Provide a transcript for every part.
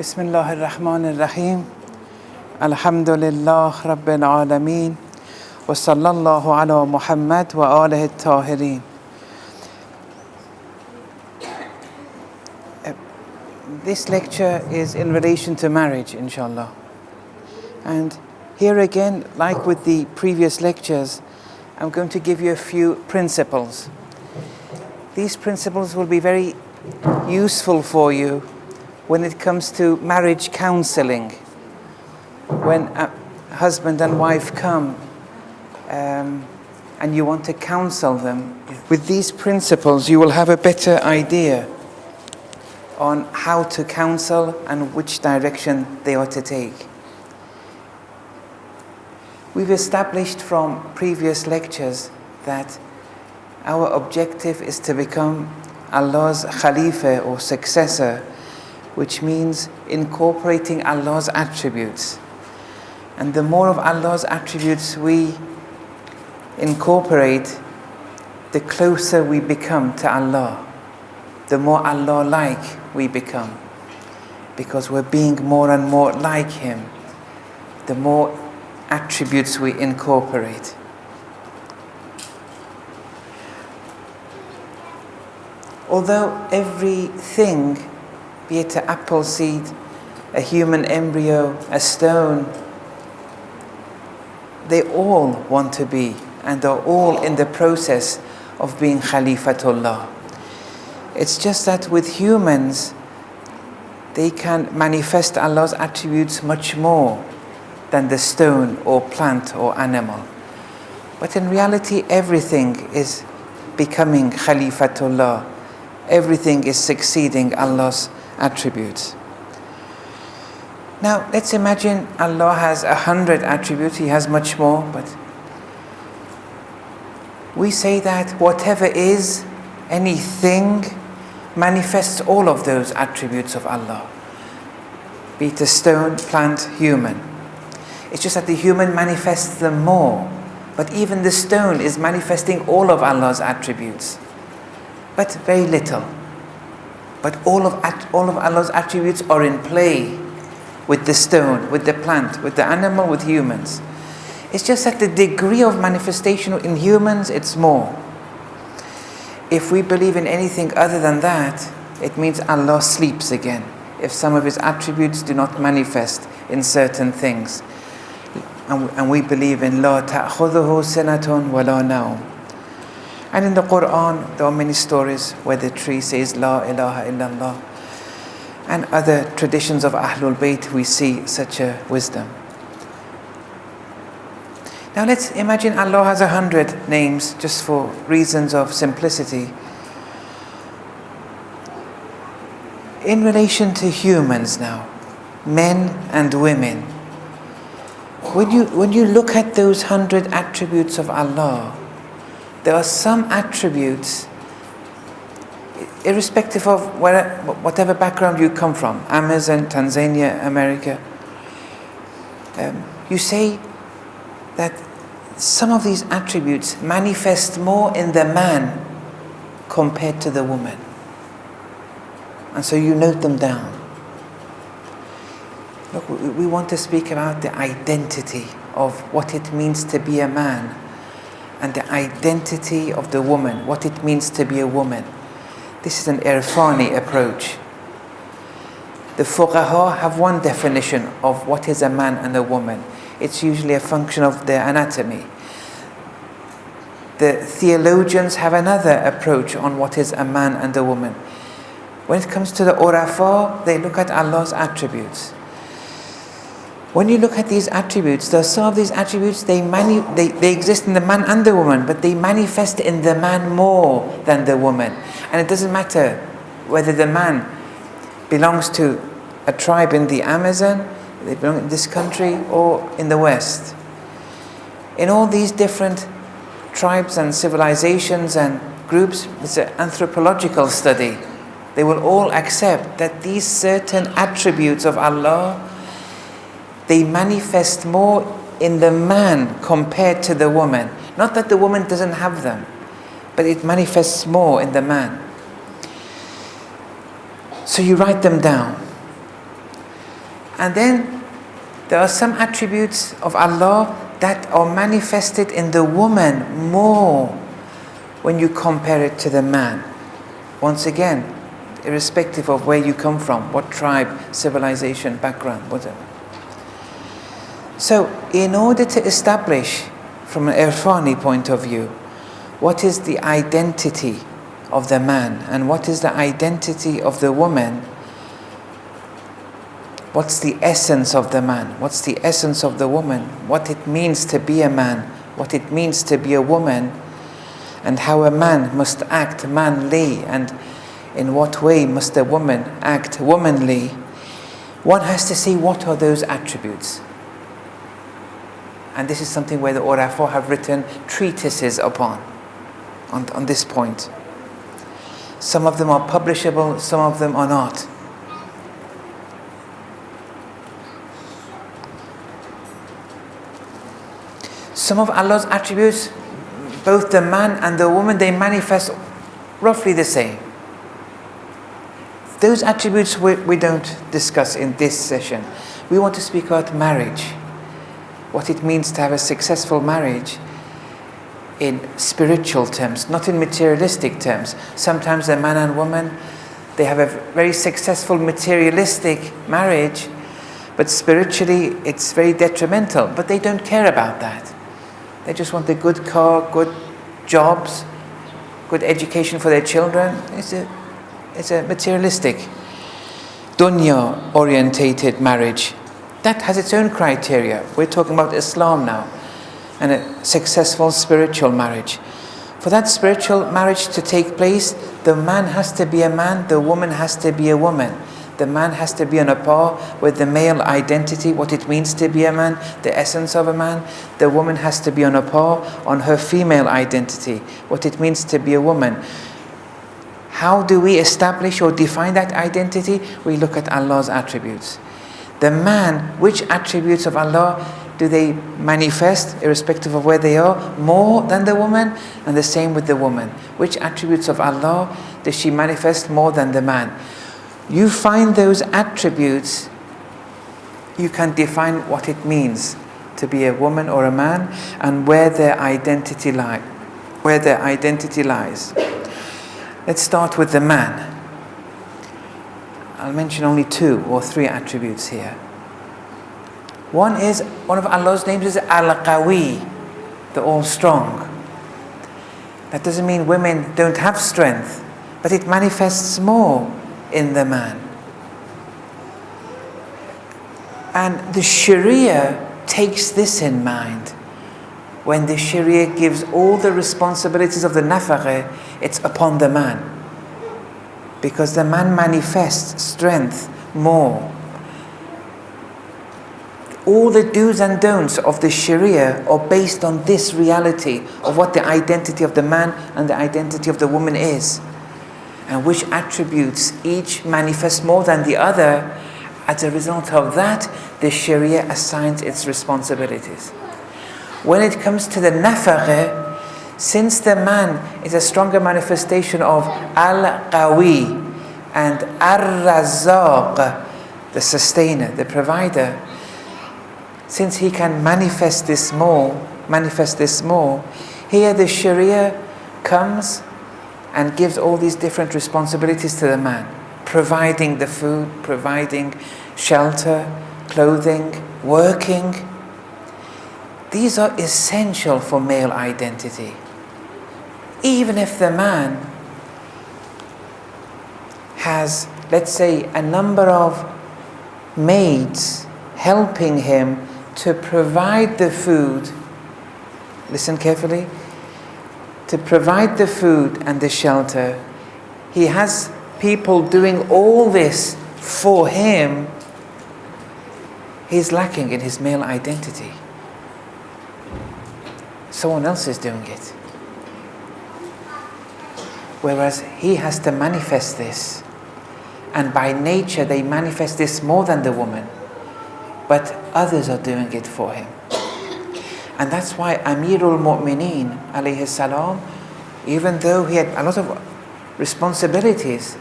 Bismillahir Rahmanir Rahim. Alhamdulillah Rabbil Alameen. Wa sallallahu ala Muhammad wa alihi tahirin. This lecture is in relation to marriage, inshallah. And here again, like with the previous lectures, I'm going to give you a few principles. These principles will be very useful for you when it comes to marriage counseling. When a husband and wife come and you want to counsel them, with these principles you will have a better idea on how to counsel and which direction they are to take. We've established from previous lectures that our objective is to become Allah's Khalifa or successor, which means incorporating Allah's attributes. And the more of Allah's attributes we incorporate, the closer we become to Allah, the more Allah-like we become, because we're being more and more like Him, the more attributes we incorporate. Although everything, be it an apple seed, a human embryo, a stone, they all want to be and are all in the process of being Khalifatullah. It's just that with humans, they can manifest Allah's attributes much more than the stone or plant or animal. But in reality, everything is becoming Khalifatullah. Everything is succeeding Allah's attributes. Now, let's imagine Allah has 100 attributes. He has much more, but we say that whatever is, anything, manifests all of those attributes of Allah. Be it a stone, plant, human. It's just that the human manifests them more. But even the stone is manifesting all of Allah's attributes. But very little. But all of Allah's attributes are in play with the stone, with the plant, with the animal, with humans. It's just that the degree of manifestation in humans, it's more. If we believe in anything other than that, it means Allah sleeps again, if some of His attributes do not manifest in certain things. And we believe in La ta'khudhuhu sinatun wa la nawm. And in the Quran, there are many stories where the tree says La ilaha illallah. And other traditions of Ahlul Bayt, we see such a wisdom. Now let's imagine Allah has 100 names, just for reasons of simplicity. In relation to humans now, men and women, when you look at those 100 attributes of Allah, there are some attributes, irrespective of whatever background you come from, Amazon, Tanzania, America, you say that some of these attributes manifest more in the man compared to the woman. And so you note them down. Look, we want to speak about the identity of what it means to be a man, and the identity of the woman, what it means to be a woman. This is an Irfani approach. The Fuqaha have one definition of what is a man and a woman. It's usually a function of their anatomy. The theologians have another approach on what is a man and a woman. When it comes to the Urafa, they look at Allah's attributes. When you look at these attributes, there are some of these attributes, they exist in the man and the woman, but they manifest in the man more than the woman. And it doesn't matter whether the man belongs to a tribe in the Amazon, they belong in this country, or in the West. In all these different tribes and civilizations and groups, it's an anthropological study. They will all accept that these certain attributes of Allah, they manifest more in the man compared to the woman. Not that the woman doesn't have them, but it manifests more in the man. So you write them down. And then there are some attributes of Allah that are manifested in the woman more when you compare it to the man. Once again, irrespective of where you come from, what tribe, civilization, background, whatever. So, in order to establish from an Irfani point of view, what is the identity of the man and what is the identity of the woman, what's the essence of the man, what's the essence of the woman, what it means to be a man, what it means to be a woman, and how a man must act manly and in what way must a woman act womanly, one has to see what are those attributes. And this is something where the Urafa have written treatises upon, on this point. Some of them are publishable, some of them are not. Some of Allah's attributes, both the man and the woman, they manifest roughly the same. Those attributes we don't discuss in this session. We want to speak about marriage, what it means to have a successful marriage in spiritual terms, not in materialistic terms. Sometimes a man and woman, they have a very successful materialistic marriage, but spiritually it's very detrimental, but they don't care about that. They just want a good car, good jobs, good education for their children. It's a materialistic, dunya-orientated marriage. That has its own criteria. We're talking about Islam now, and a successful spiritual marriage. For that spiritual marriage to take place, the man has to be a man, the woman has to be a woman. The man has to be on a par with the male identity, what it means to be a man, the essence of a man. The woman has to be on a par on her female identity, what it means to be a woman. How do we establish or define that identity? We look at Allah's attributes. The man, which attributes of Allah do they manifest, irrespective of where they are, more than the woman? And the same with the woman. Which attributes of Allah does she manifest more than the man? You find those attributes, you can define what it means to be a woman or a man and where their identity lies. Let's start with the man. I'll mention only 2 or 3 attributes here. One of Allah's names is Al-Qawi, the all-strong. That doesn't mean women don't have strength, but it manifests more in the man. And the Sharia takes this in mind. When the Sharia gives all the responsibilities of the nafaqah, it's upon the man. Because the man manifests strength more. All the do's and don'ts of the Sharia are based on this reality of what the identity of the man and the identity of the woman is. And which attributes each manifest more than the other. As a result of that, the Sharia assigns its responsibilities. When it comes to the nafaqah, since the man is a stronger manifestation of Al-Qawi and Ar-Razzaq, the sustainer, the provider, since he can manifest this more, here the Sharia comes and gives all these different responsibilities to the man, providing the food, providing shelter, clothing, working. These are essential for male identity. Even if the man has, let's say, a number of maids helping him to provide the food, listen carefully, to provide the food and the shelter, he has people doing all this for him, he's lacking in his male identity. Someone else is doing it. Whereas he has to manifest this. And by nature they manifest this more than the woman. But others are doing it for him. And that's why Amirul Mu'mineen alayhi salam, even though he had a lot of responsibilities,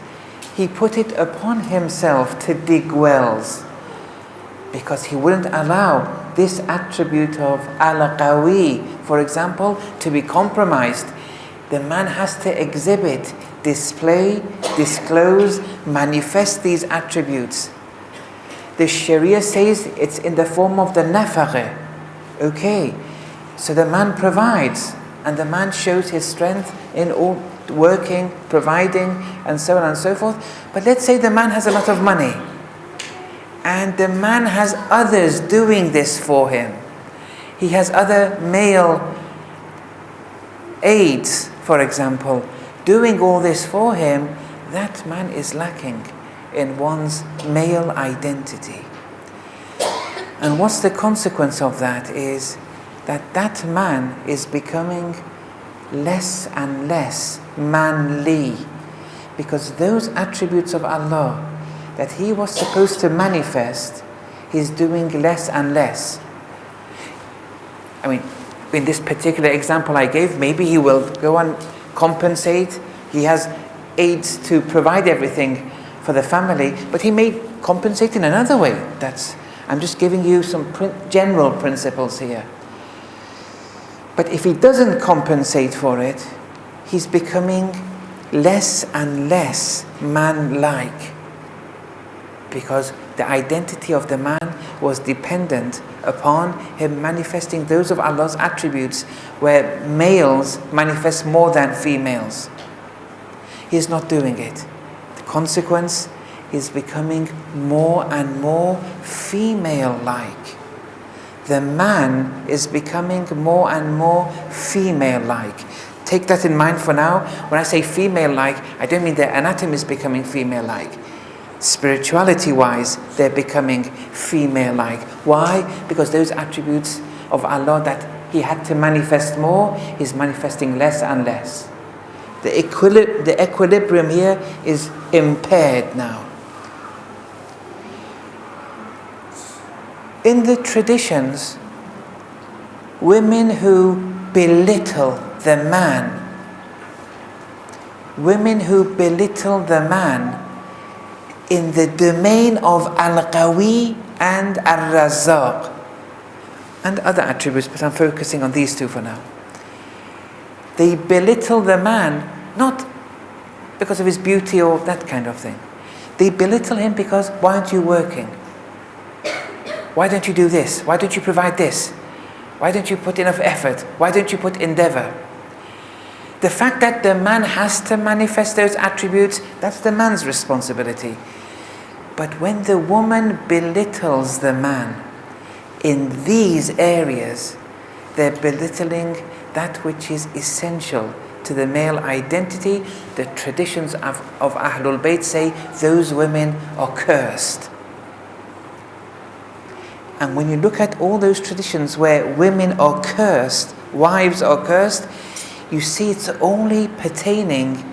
he put it upon himself to dig wells, because he wouldn't allow this attribute of al-qawi, for example, to be compromised. The man has to exhibit, display, disclose, manifest these attributes. The Sharia says it's in the form of the nafaqah. Okay, so the man provides, and the man shows his strength in all working, providing, and so on and so forth. But let's say the man has a lot of money, and the man has others doing this for him. He has other male aides, for example, doing all this for him. That man is lacking in one's male identity. And what's the consequence of that is that that man is becoming less and less manly, because those attributes of Allah that he was supposed to manifest, he's doing less and less. I mean, in this particular example I gave, maybe he will go and compensate. He has aides to provide everything for the family, but he may compensate in another way. I'm just giving you some general principles here. But if he doesn't compensate for it, he's becoming less and less man-like, because the identity of the man was dependent upon him manifesting those of Allah's attributes, where males manifest more than females. He's not doing it. The consequence is becoming more and more female-like. The man is becoming more and more female-like. Take that in mind for now. When I say female-like, I don't mean their anatomy is becoming female-like. Spirituality-wise, they're becoming female-like. Why? Because those attributes of Allah that he had to manifest more, he's manifesting less and less. The equilibrium here is impaired now. In the traditions, women who belittle the man, in the domain of al-qawi and al-razzaq, and other attributes, but I'm focusing on these two for now. They belittle the man, not because of his beauty or that kind of thing. They belittle him because, why aren't you working? Why don't you do this? Why don't you provide this? Why don't you put enough effort? Why don't you put endeavor? The fact that the man has to manifest those attributes, that's the man's responsibility. But when the woman belittles the man in these areas, they're belittling that which is essential to the male identity. The traditions of Ahlul Bayt say those women are cursed. And when you look at all those traditions where women are cursed, wives are cursed, you see it's only pertaining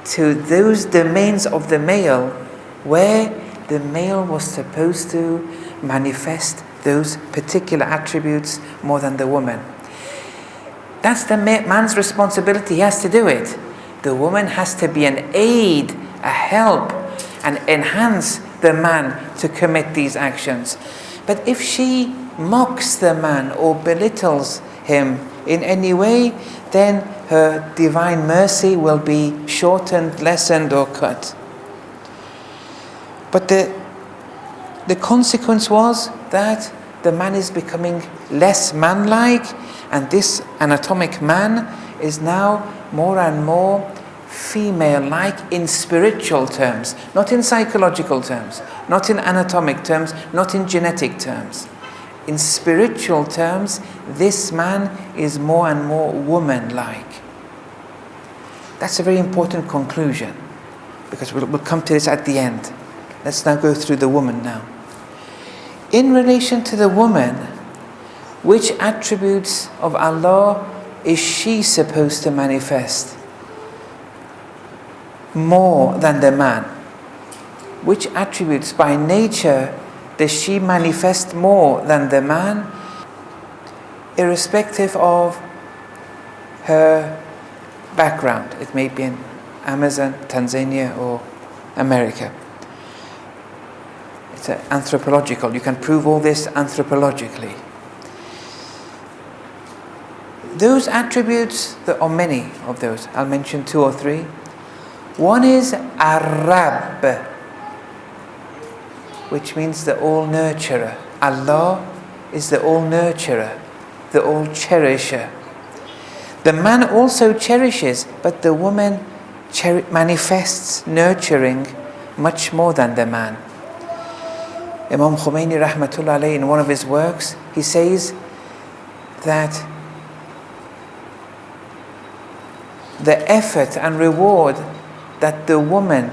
to those domains of the male where the male was supposed to manifest those particular attributes more than the woman. That's the man's responsibility. He has to do it. The woman has to be an aid, a help, and enhance the man to commit these actions. But if she mocks the man or belittles him in any way, then her divine mercy will be shortened, lessened, or cut. But the consequence was that the man is becoming less man-like, and this anatomic man is now more and more female-like in spiritual terms, not in psychological terms, not in anatomic terms, not in genetic terms. In spiritual terms, this man is more and more woman-like. That's a very important conclusion, because we'll come to this at the end. Let's now go through the woman now. In relation to the woman, which attributes of Allah is she supposed to manifest more than the man? Which attributes by nature does she manifest more than the man, irrespective of her background? It may be in Amazon, Tanzania, or America. It's anthropological. You can prove all this anthropologically. Those attributes, there are many of those. I'll mention 2 or 3. One is Ar-Rabb, which means the all-nurturer. Allah is the all-nurturer, the all-cherisher. The man also cherishes, but the woman manifests nurturing much more than the man. Imam Khomeini rahmatullah alayhi, in one of his works, he says that the effort and reward that the woman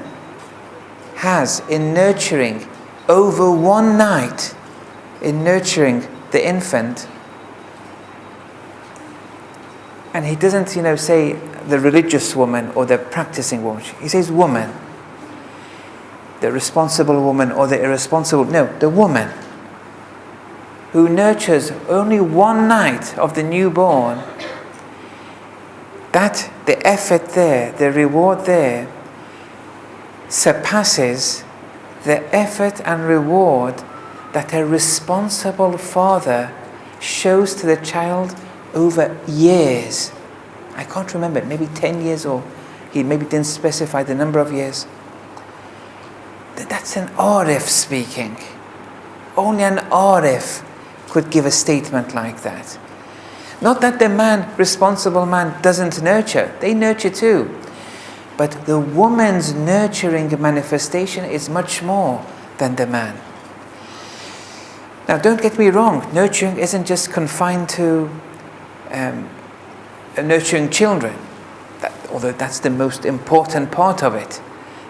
has in nurturing over one night, in nurturing the infant, and he doesn't, say the religious woman or the practicing woman. He says woman, the responsible woman or the irresponsible. No, the woman who nurtures only one night of the newborn. That the effort there, the reward there, surpasses the effort and reward that a responsible father shows to the child over years. I can't remember, maybe 10 years, or he maybe didn't specify the number of years. That's an Arif speaking. Only an Arif could give a statement like that. Not that the responsible man doesn't nurture. They nurture too. But the woman's nurturing manifestation is much more than the man. Now don't get me wrong, nurturing isn't just confined to nurturing children, although that's the most important part of it.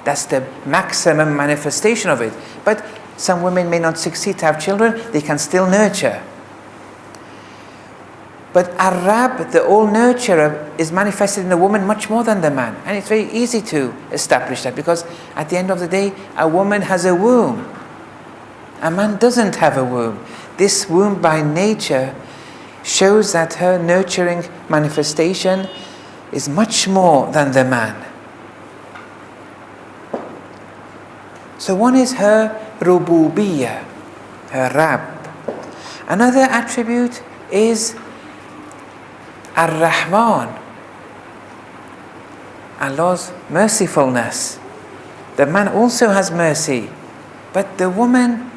That's the maximum manifestation of it. But some women may not succeed to have children, they can still nurture. But Ar-Rabb, the all-nurturer, is manifested in the woman much more than the man. And it's very easy to establish that, because at the end of the day, a woman has a womb. A man doesn't have a womb. This womb by nature shows that her nurturing manifestation is much more than the man. So one is her rububiyyah, her Rabb. Another attribute is Ar-Rahman, Allah's mercifulness. The man also has mercy, but the woman,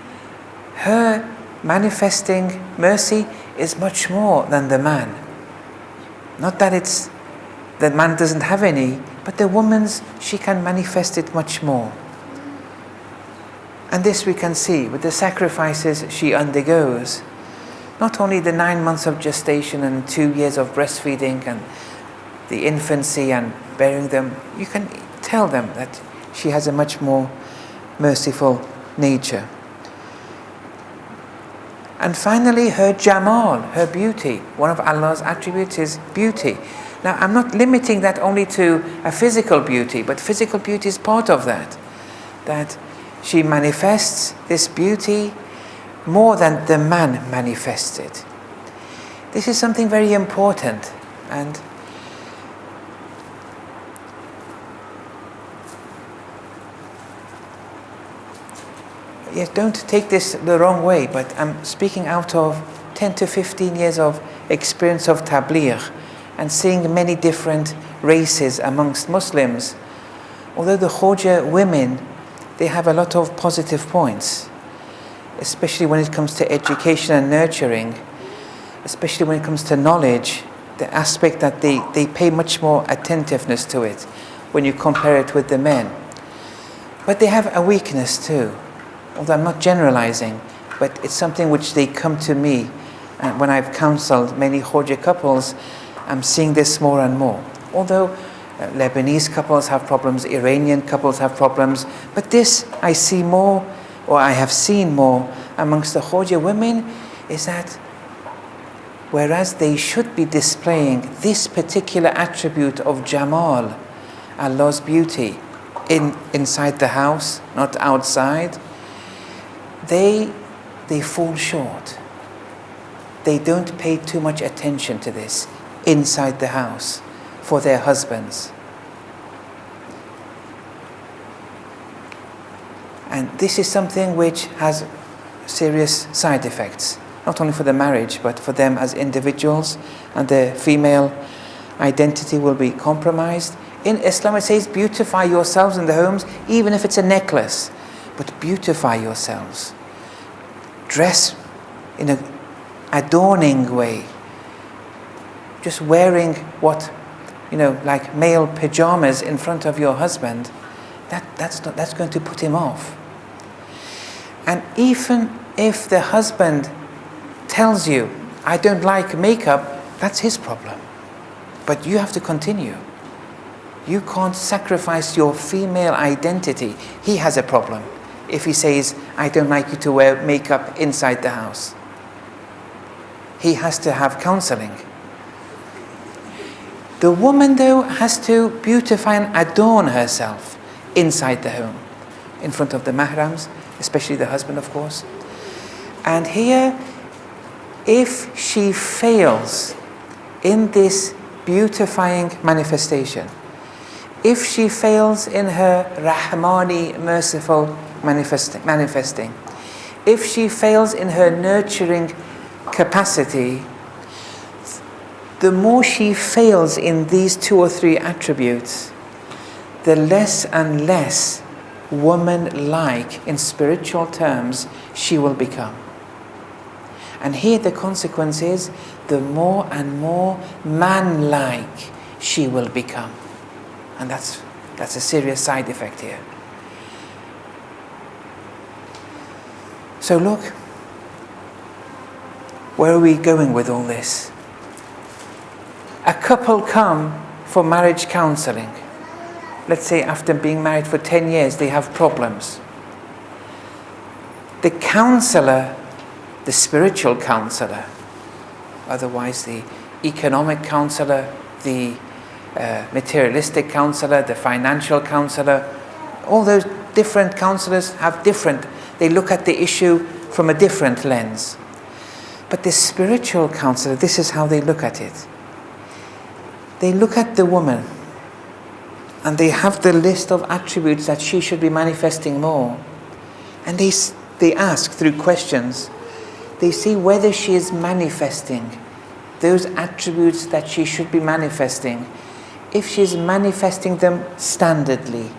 her manifesting mercy is much more than the man. Not that the man doesn't have any, but the woman's, she can manifest it much more. And this we can see with the sacrifices she undergoes. Not only the 9 months of gestation and 2 years of breastfeeding and the infancy and bearing them, you can tell them that she has a much more merciful nature. And finally, her Jamal, her beauty. One of Allah's attributes is beauty. Now, I'm not limiting that only to a physical beauty, but physical beauty is part of that. That she manifests this beauty more than the man manifested. This is something very important, and yes, don't take this the wrong way, but I'm speaking out of 10 to 15 years of experience of tabligh and seeing many different races amongst Muslims. Although the Khoja women, they have a lot of positive points, especially when it comes to education and nurturing, especially when it comes to knowledge, the aspect that they pay much more attentiveness to it when you compare it with the men. But they have a weakness too, although I'm not generalizing, but it's something which they come to me, and when I've counseled many Khoja couples, I'm seeing this more and more. Although Lebanese couples have problems, Iranian couples have problems, but this I see more, or I have seen more amongst the Khoja women, is that whereas they should be displaying this particular attribute of Jamal, Allah's beauty, inside the house, not outside, they fall short. They don't pay too much attention to this inside the house for their husbands. And this is something which has serious side effects, not only for the marriage, but for them as individuals, and their female identity will be compromised. In Islam it says beautify yourselves in the homes, even if it's a necklace, but beautify yourselves. Dress in an adorning way. Just wearing what, like male pajamas in front of your husband, that's going to put him off. And even if the husband tells you, I don't like makeup, that's his problem. But you have to continue. You can't sacrifice your female identity. He has a problem if he says, I don't like you to wear makeup inside the house. He has to have counseling. The woman, though, has to beautify and adorn herself inside the home, in front of the mahrams, especially the husband, of course. And here, if she fails in this beautifying manifestation, if she fails in her Rahmani, merciful manifesting, if she fails in her nurturing capacity, the more she fails in these 2 or 3 attributes, the less and less woman-like, in spiritual terms, she will become. And here the consequence is, the more and more man-like she will become. And that's a serious side effect here. So look, where are we going with all this? A couple come for marriage counseling. Let's say after being married for 10 years, they have problems. The counselor, the spiritual counselor, otherwise the economic counselor, the materialistic counselor, the financial counselor, all those different counselors have they look at the issue from a different lens. But the spiritual counselor, this is how they look at it. They look at the woman and they have the list of attributes that she should be manifesting more. And they ask through questions, they see whether she is manifesting those attributes that she should be manifesting. If she is manifesting them standardly,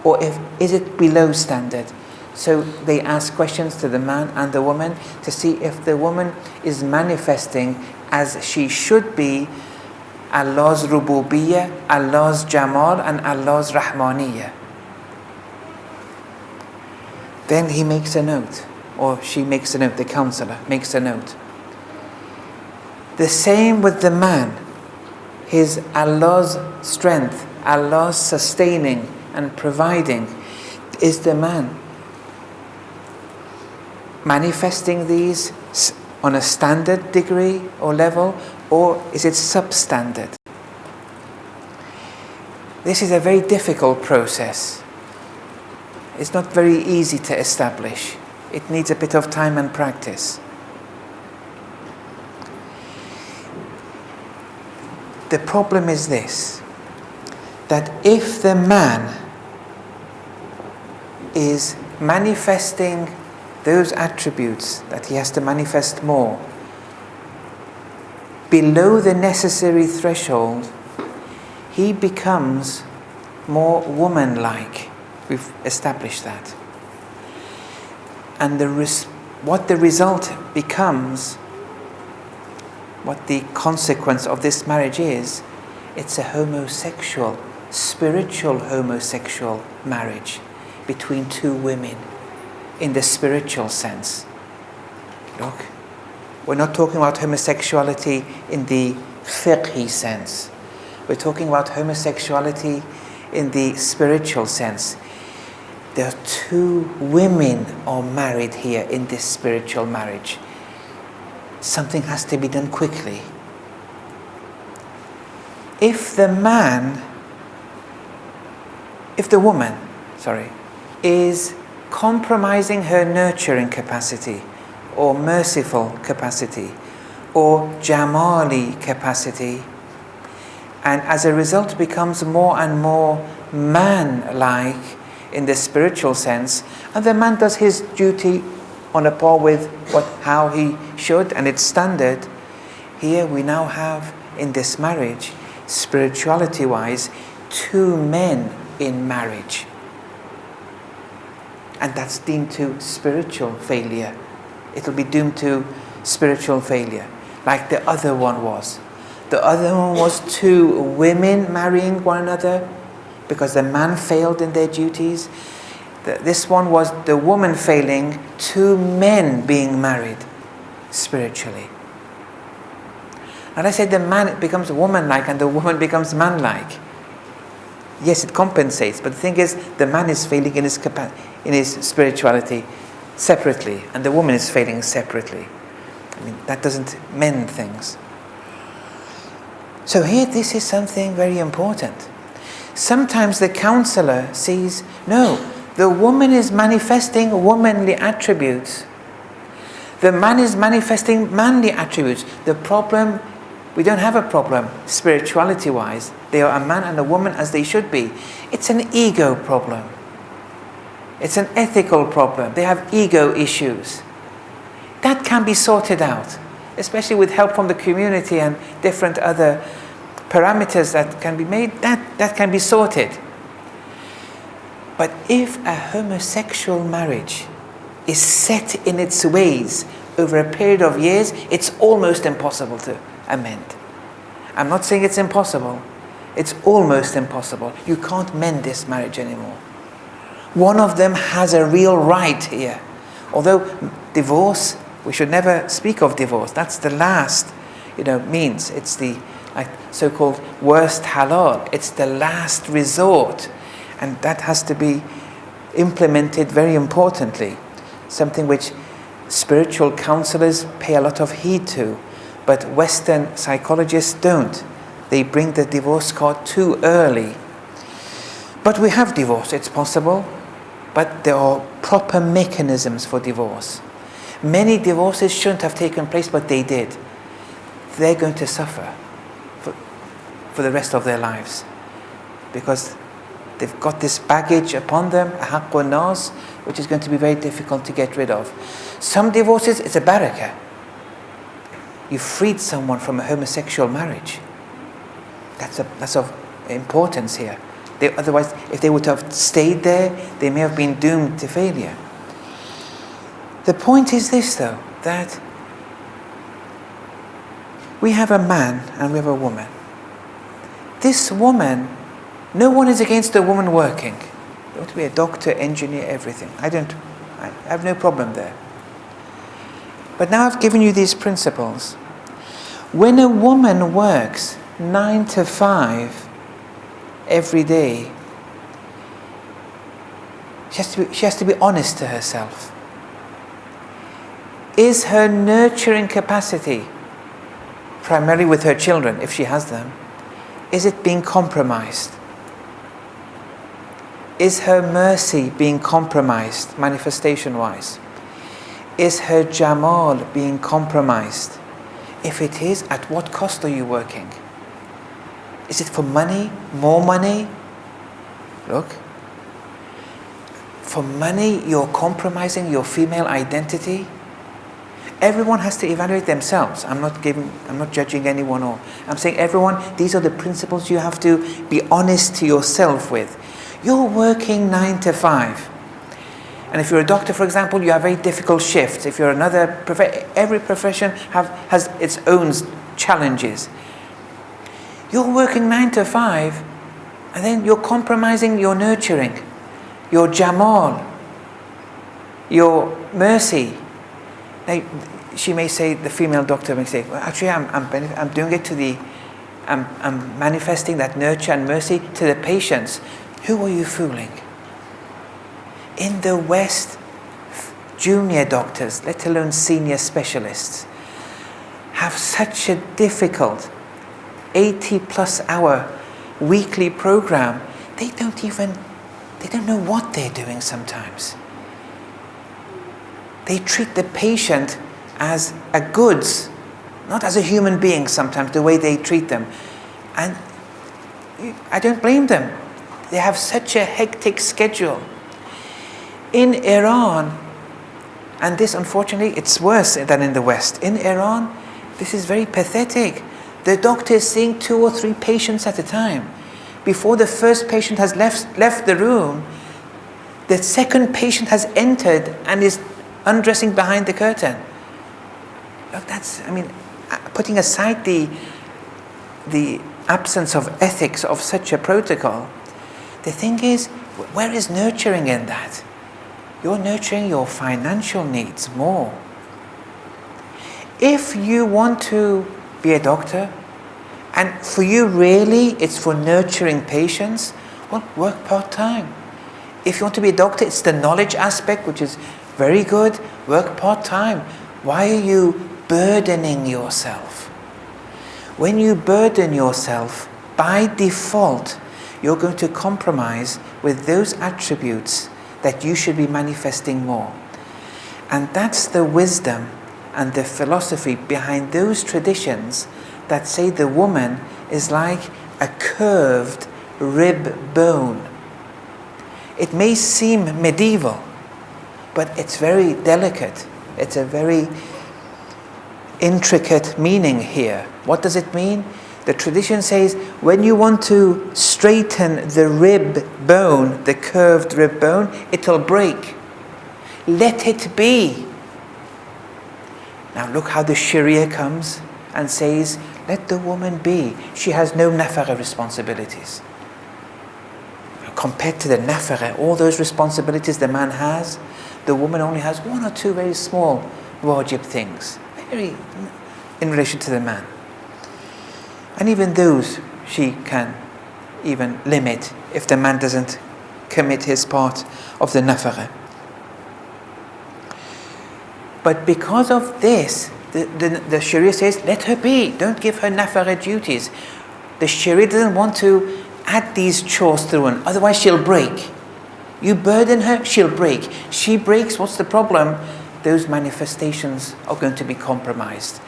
or is it below standard. So they ask questions to the man and the woman to see if the woman is manifesting as she should be Allah's Rububiyyah, Allah's Jamal and Allah's Rahmaniyah. Then he makes a note, or she makes a note, the counselor makes a note. The same with the man. His Allah's strength, Allah's sustaining and providing. Is the man manifesting these on a standard degree or level, or is it substandard? This is a very difficult process. It's not very easy to establish. It needs a bit of time and practice. The problem is this, that if the man is manifesting those attributes that he has to manifest more below the necessary threshold, he becomes more woman-like. We've established that. And what the result becomes, what the consequence of this marriage is, it's a homosexual, spiritual homosexual marriage between 2 women in the spiritual sense. Look, we're not talking about homosexuality in the fiqhi sense. We're talking about homosexuality in the spiritual sense. There are 2 women are married here in this spiritual marriage. Something has to be done quickly. If the woman is compromising her nurturing capacity, or merciful capacity, or jamali capacity, and as a result becomes more and more man-like, in the spiritual sense, and the man does his duty on a par with how he should, and it's standard. Here we now have, in this marriage, spirituality-wise, 2 men in marriage. And that's deemed to spiritual failure. It'll be doomed to spiritual failure, like the other one was. The other one was 2 women marrying one another because the man failed in their duties. This one was the woman failing, 2 men being married spiritually. And I said the man becomes woman-like and the woman becomes man-like. Yes, it compensates, but the thing is, the man is failing in his spirituality separately, and the woman is failing separately. I mean, that doesn't mend things. So here, this is something very important. Sometimes the counselor sees, no, the woman is manifesting womanly attributes. The man is manifesting manly attributes. The problem, we don't have a problem spirituality-wise. They are a man and a woman as they should be. It's an ego problem. It's an ethical problem. They have ego issues. That can be sorted out, especially with help from the community and different other parameters that can be made. That can be sorted. But if a homosexual marriage is set in its ways over a period of years, it's almost impossible to amend. I'm not saying it's impossible. It's almost impossible. You can't mend this marriage anymore. One of them has a real right here. Although divorce, we should never speak of divorce. That's the last, means. It's the so-called worst halal. It's the last resort. And that has to be implemented very importantly. Something which spiritual counselors pay a lot of heed to, but Western psychologists don't. They bring the divorce card too early. But we have divorce, it's possible, but there are proper mechanisms for divorce. Many divorces shouldn't have taken place, but they did. They're going to suffer for the rest of their lives because they've got this baggage upon them, haqqun nas, which is going to be very difficult to get rid of. Some divorces, it's a barakah. You freed someone from a homosexual marriage. That's of importance here. Otherwise, if they would have stayed there, they may have been doomed to failure. The point is this, though, that we have a man and we have a woman. This woman, no one is against the woman working. You ought to be a doctor, engineer, everything. I have no problem there. But now I've given you these principles. When a woman works 9 to 5 every day, she has to be honest to herself. Is her nurturing capacity, primarily with her children, if she has them, is it being compromised? Is her mercy being compromised, manifestation-wise? Is her jamal being compromised? If it is, at what cost are you working? Is it for money? More money? Look. For money, you're compromising your female identity. Everyone has to evaluate themselves. I'm not judging anyone or I'm saying everyone, these are the principles you have to be honest to yourself with. You're working 9 to 5. And if you're a doctor, for example, you have very difficult shifts. If you're another every profession has its own challenges. You're working 9 to 5, and then you're compromising your nurturing, your jamal, your mercy. Now, she may say, the female doctor may say, well, actually, I'm doing it I'm manifesting that nurture and mercy to the patients. Who are you fooling? In the West, junior doctors, let alone senior specialists, have such a difficult 80-plus hour weekly program. They don't know what they're doing sometimes. They treat the patient as a goods, not as a human being sometimes, the way they treat them. And I don't blame them. They have such a hectic schedule. In Iran, and this unfortunately it's worse than in the West. In Iran, this is very pathetic. The doctor is seeing 2 or 3 patients at a time. Before the first patient has left the room, the second patient has entered and is undressing behind the curtain. Look, that's, putting aside the absence of ethics of such a protocol, the thing is, where is nurturing in that? You're nurturing your financial needs more. If you want to be a doctor, and for you really it's for nurturing patients, well, work part-time. If you want to be a doctor, it's the knowledge aspect, which is very good. Work part-time. Why are you burdening yourself? When you burden yourself, by default, you're going to compromise with those attributes that you should be manifesting more. And that's the wisdom and the philosophy behind those traditions that say the woman is like a curved rib bone. It may seem medieval, but it's very delicate. It's a very intricate meaning here. What does it mean? The tradition says when you want to straighten the rib bone, the curved rib bone, it'll break. Let it be. Now look how the Sharia comes and says, let the woman be. She has no nafaqa responsibilities. Compared to the nafaqa, all those responsibilities the man has, the woman only has 1 or 2 very small wajib things, very in relation to the man. And even those she can even limit if the man doesn't commit his part of the nafaqa. But because of this, the Sharia says, let her be. Don't give her nafaqa duties. The Sharia doesn't want to add these chores through her, otherwise she'll break. You burden her, she'll break. She breaks, what's the problem? Those manifestations are going to be compromised.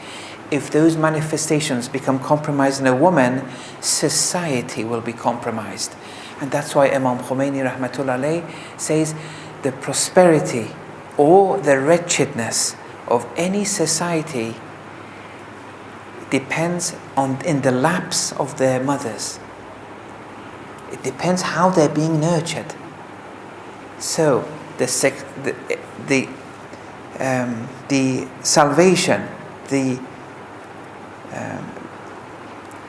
If those manifestations become compromised in a woman, society will be compromised. And that's why Imam Khomeini rahmatullah alayh says the prosperity or the wretchedness of any society depends in the laps of their mothers. It depends how they're being nurtured. So the salvation, the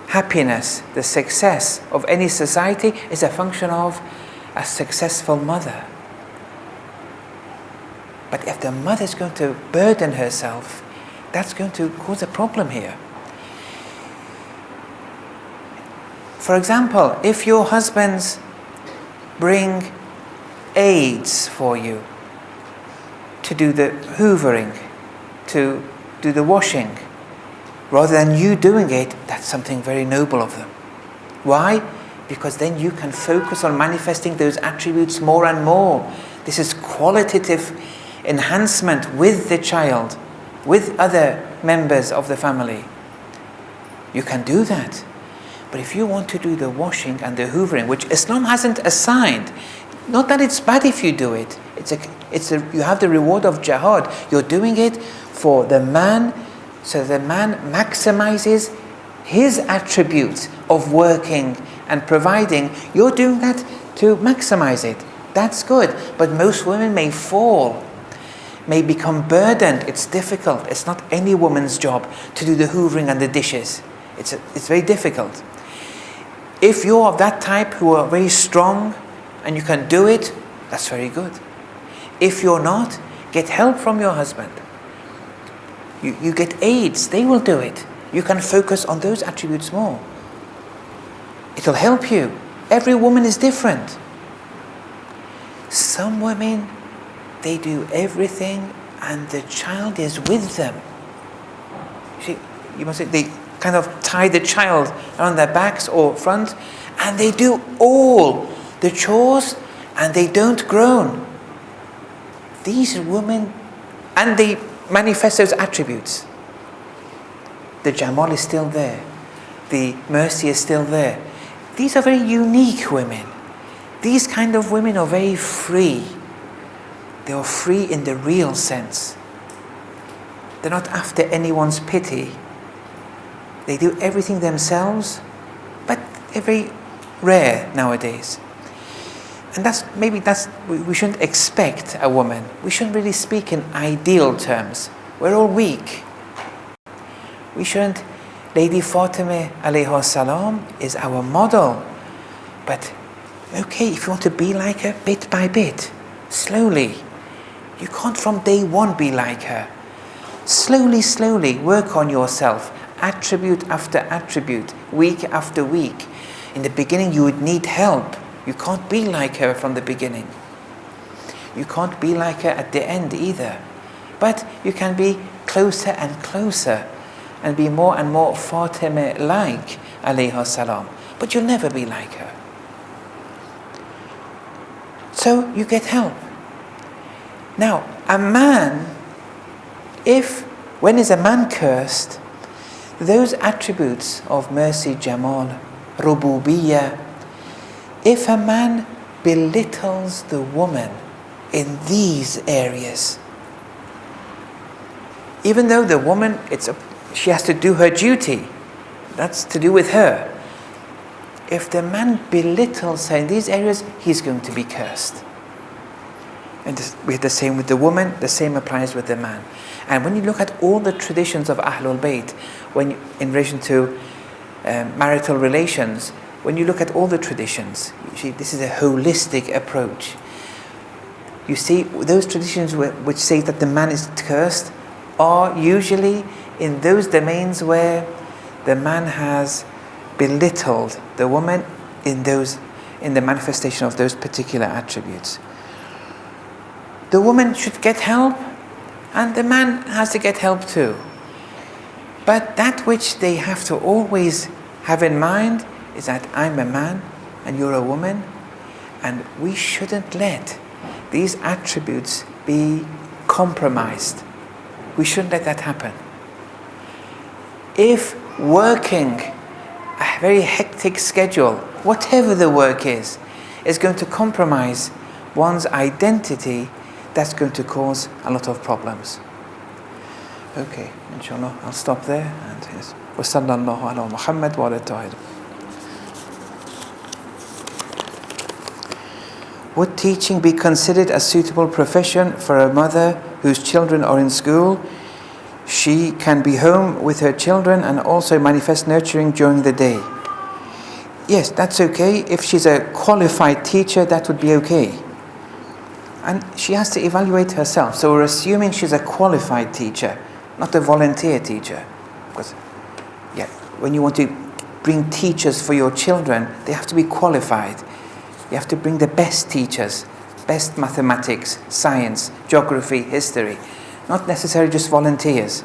happiness, the success of any society is a function of a successful mother. But if the mother is going to burden herself, that's going to cause a problem here. For example, if your husbands bring aids for you to do the hoovering, to do the washing, rather than you doing it, that's something very noble of them. Why? Because then you can focus on manifesting those attributes more and more. This is qualitative enhancement with the child, with other members of the family. You can do that. But if you want to do the washing and the hoovering, which Islam hasn't assigned, not that it's bad if you do it. You have the reward of jihad. You're doing it for the man, so the man maximizes his attributes of working and providing. You're doing that to maximize it. That's good. But most women may fall, may become burdened. It's difficult. It's not any woman's job to do the hoovering and the dishes. It's very difficult. If you're of that type who are very strong and you can do it, that's very good. If you're not, get help from your husband. You get aids, they will do it. You can focus on those attributes more. It'll help you. Every woman is different. Some women, they do everything and the child is with them. You must say, they kind of tie the child around their backs or front and they do all the chores and they don't groan. These women, and they manifest those attributes. The Jamal is still there. The mercy is still there. These are very unique women. These kind of women are very free. They are free in the real sense. They're not after anyone's pity. They do everything themselves, but they're very rare nowadays. And we shouldn't expect a woman. We shouldn't really speak in ideal terms. We're all weak. We shouldn't. Lady Fatima alayhi salam is our model. But okay, if you want to be like her, bit by bit, slowly. You can't from day one be like her. Slowly, work on yourself, attribute after attribute, week after week. In the beginning, you would need help. You can't be like her from the beginning. You can't be like her at the end either. But you can be closer and closer and be more and more Fatima-like, alayhi salam. But you'll never be like her. So you get help. Now, a man, when is a man cursed, those attributes of mercy, Jamal, Rububiyyah, if a man belittles the woman in these areas, even though the woman, she has to do her duty, that's to do with her. If the man belittles her in these areas, he's going to be cursed. And we have the same with the woman, the same applies with the man. And when you look at all the traditions of Ahlul Bayt, in relation to marital relations, when you look at all the traditions, this is a holistic approach. You see, those traditions which say that the man is cursed are usually in those domains where the man has belittled the woman in the manifestation of those particular attributes. The woman should get help, and the man has to get help too. But that which they have to always have in mind is that I'm a man and you're a woman, and we shouldn't let these attributes be compromised. We shouldn't let that happen. If working a very hectic schedule, whatever the work is going to compromise one's identity, that's going to cause a lot of problems. Okay, inshallah, I'll stop there. And yes, wa sallallahu ala Muhammad wa ala ta'ala. Would teaching be considered a suitable profession for a mother whose children are in school? She can be home with her children and also manifest nurturing during the day. Yes, that's okay. If she's a qualified teacher, that would be okay. And she has to evaluate herself. So we're assuming she's a qualified teacher, not a volunteer teacher. Because, when you want to bring teachers for your children, they have to be qualified. You have to bring the best teachers, best mathematics, science, geography, history. Not necessarily just volunteers.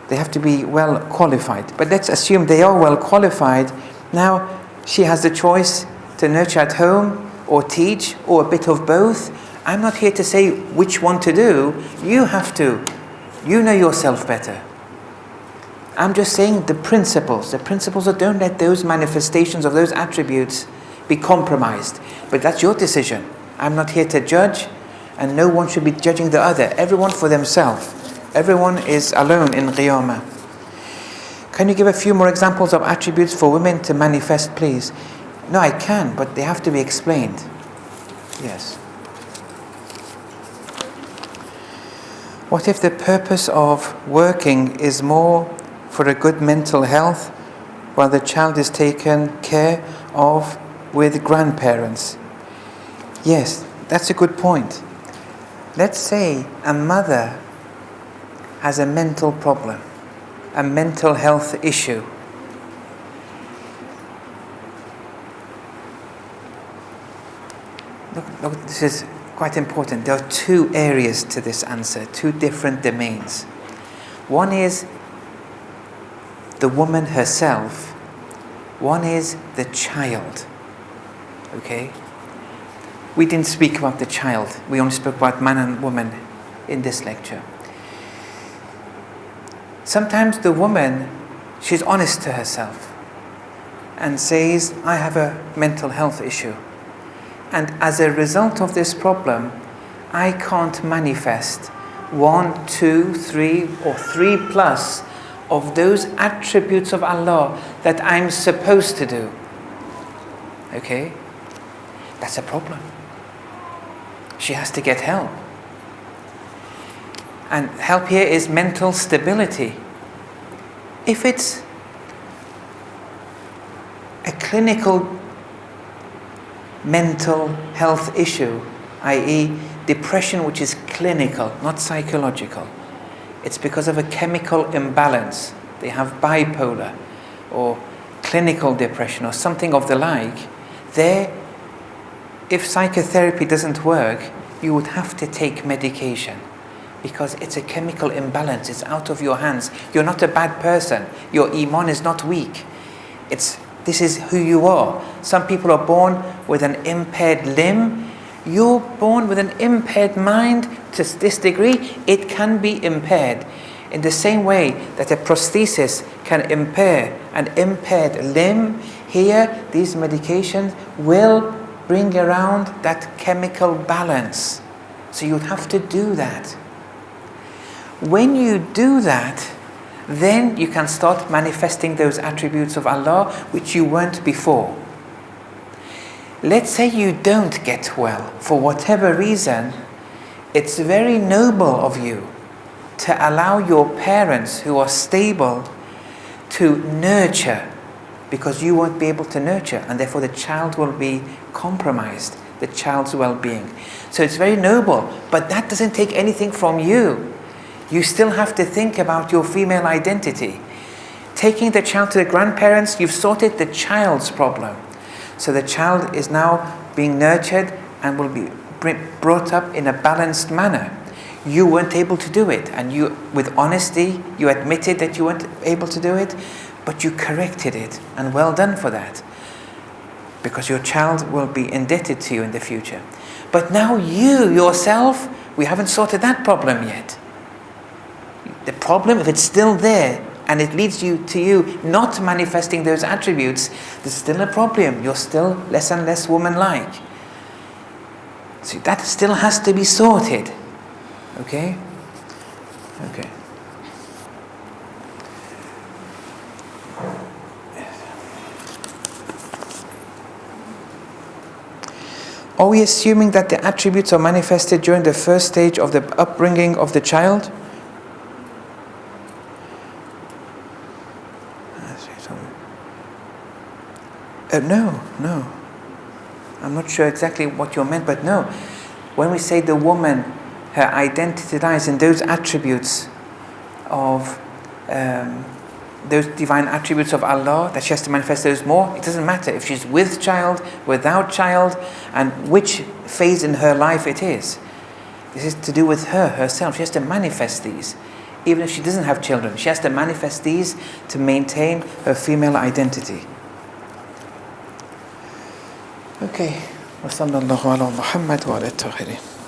They have to be well qualified. But let's assume they are well qualified. Now, she has the choice to nurture at home or teach or a bit of both. I'm not here to say which one to do. You have to. You know yourself better. I'm just saying the principles. The principles that don't let those manifestations of those attributes be compromised. But that's your decision. I'm not here to judge, and no one should be judging the other. Everyone for themselves. Everyone is alone in Qiyamah. Can you give a few more examples of attributes for women to manifest, please? No, I can, but they have to be explained. Yes. What if the purpose of working is more for a good mental health while the child is taken care of with grandparents? Yes, that's a good point. Let's say a mother has a mental problem, a mental health issue. Look, this is quite important. There are two areas to this answer, two different domains. One is the woman herself. One is the child. Okay? We didn't speak about the child. We only spoke about man and woman in this lecture. Sometimes the woman, she's honest to herself and says, I have a mental health issue. And as a result of this problem, I can't manifest 1, 2, 3 or 3 plus of those attributes of Allah that I'm supposed to do. Okay? That's a problem. She has to get help. And help here is mental stability. If it's a clinical mental health issue, i.e. depression which is clinical, not psychological, it's because of a chemical imbalance. They have bipolar or clinical depression or something of the like. There, if psychotherapy doesn't work, you would have to take medication because it's a chemical imbalance. It's out of your hands. You're not a bad person. Your iman is not weak. This is who you are. Some people are born with an impaired limb. You're born with an impaired mind to this degree. It can be impaired. In the same way that a prosthesis can impair an impaired limb, here these medications will bring around that chemical balance. So you'd have to do that. When you do that, then you can start manifesting those attributes of Allah which you weren't before. Let's say you don't get well for whatever reason. It's very noble of you to allow your parents who are stable to nurture, because you won't be able to nurture, and therefore the child will be compromised, the child's well-being. So it's very noble, but that doesn't take anything from you. You still have to think about your female identity. Taking the child to the grandparents, you've sorted the child's problem. So the child is now being nurtured and will be brought up in a balanced manner. You weren't able to do it, and you, with honesty, you admitted that you weren't able to do it, but you corrected it, and well done for that. Because your child will be indebted to you in the future. But now you, yourself, we haven't sorted that problem yet. The problem, if it's still there, and it leads you to you not manifesting those attributes, there's still a problem. You're still less and less woman-like. So that still has to be sorted. Okay? Okay. Are we assuming that the attributes are manifested during the first stage of the upbringing of the child? No. I'm not sure exactly what you meant, but no. When we say the woman, her identity lies in those attributes of those divine attributes of Allah, that she has to manifest those more. It doesn't matter if she's with child, without child, and which phase in her life it is. This is to do with her, herself. She has to manifest these. Even if she doesn't have children, she has to manifest these to maintain her female identity. Okay. وصلى الله على محمد وعلى الطاهرين.